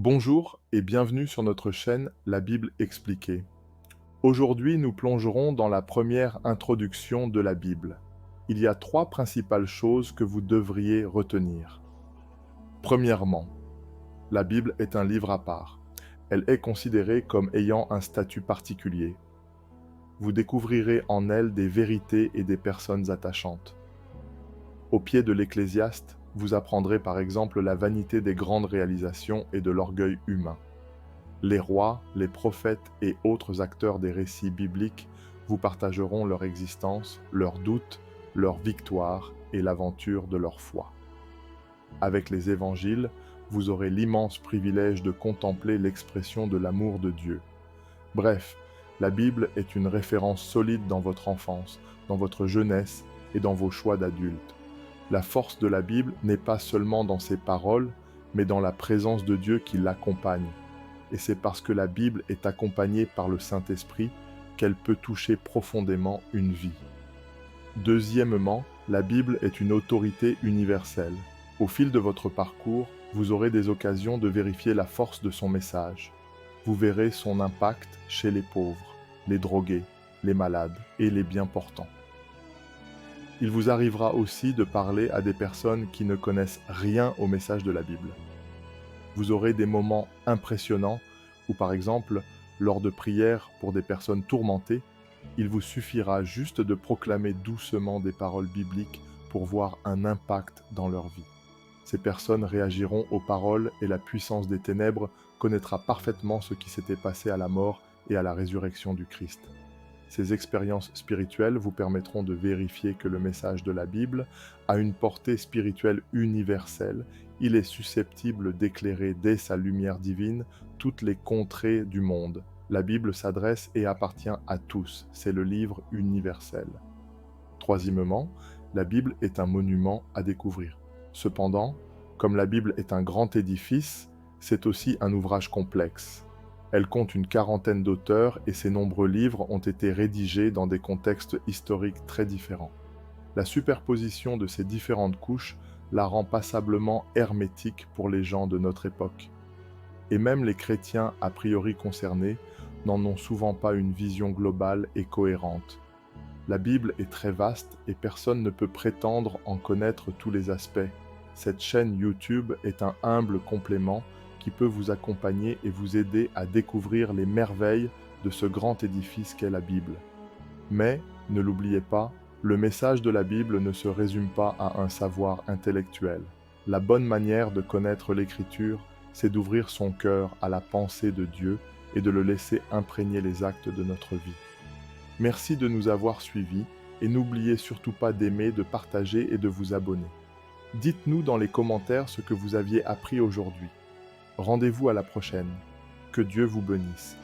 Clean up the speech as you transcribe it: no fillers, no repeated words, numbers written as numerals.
Bonjour et bienvenue sur notre chaîne La Bible expliquée. Aujourd'hui, nous plongerons dans la première introduction de la Bible. Il y a trois principales choses que vous devriez retenir. Premièrement, la Bible est un livre à part. Elle est considérée comme ayant un statut particulier. Vous découvrirez en elle des vérités et des personnes attachantes. Au pied de l'Ecclésiaste, vous apprendrez par exemple la vanité des grandes réalisations et de l'orgueil humain. Les rois, les prophètes et autres acteurs des récits bibliques vous partageront leur existence, leurs doutes, leurs victoires et l'aventure de leur foi. Avec les évangiles, vous aurez l'immense privilège de contempler l'expression de l'amour de Dieu. Bref, la Bible est une référence solide dans votre enfance, dans votre jeunesse et dans vos choix d'adultes. La force de la Bible n'est pas seulement dans ses paroles, mais dans la présence de Dieu qui l'accompagne. Et c'est parce que la Bible est accompagnée par le Saint-Esprit qu'elle peut toucher profondément une vie. Deuxièmement, la Bible est une autorité universelle. Au fil de votre parcours, vous aurez des occasions de vérifier la force de son message. Vous verrez son impact chez les pauvres, les drogués, les malades et les bien portants. Il vous arrivera aussi de parler à des personnes qui ne connaissent rien au message de la Bible. Vous aurez des moments impressionnants où, par exemple, lors de prières pour des personnes tourmentées, il vous suffira juste de proclamer doucement des paroles bibliques pour voir un impact dans leur vie. Ces personnes réagiront aux paroles et la puissance des ténèbres connaîtra parfaitement ce qui s'était passé à la mort et à la résurrection du Christ. Ces expériences spirituelles vous permettront de vérifier que le message de la Bible a une portée spirituelle universelle. Il est susceptible d'éclairer dès sa lumière divine toutes les contrées du monde. La Bible s'adresse et appartient à tous. C'est le livre universel. Troisièmement, la Bible est un monument à découvrir. Cependant, comme la Bible est un grand édifice, c'est aussi un ouvrage complexe. Elle compte une quarantaine d'auteurs et ses nombreux livres ont été rédigés dans des contextes historiques très différents. La superposition de ces différentes couches la rend passablement hermétique pour les gens de notre époque. Et même les chrétiens a priori concernés n'en ont souvent pas une vision globale et cohérente. La Bible est très vaste et personne ne peut prétendre en connaître tous les aspects. Cette chaîne YouTube est un humble complément qui peut vous accompagner et vous aider à découvrir les merveilles de ce grand édifice qu'est la Bible. Mais, ne l'oubliez pas, le message de la Bible ne se résume pas à un savoir intellectuel. La bonne manière de connaître l'Écriture, c'est d'ouvrir son cœur à la pensée de Dieu et de le laisser imprégner les actes de notre vie. Merci de nous avoir suivis et n'oubliez surtout pas d'aimer, de partager et de vous abonner. Dites-nous dans les commentaires ce que vous aviez appris aujourd'hui. Rendez-vous à la prochaine. Que Dieu vous bénisse.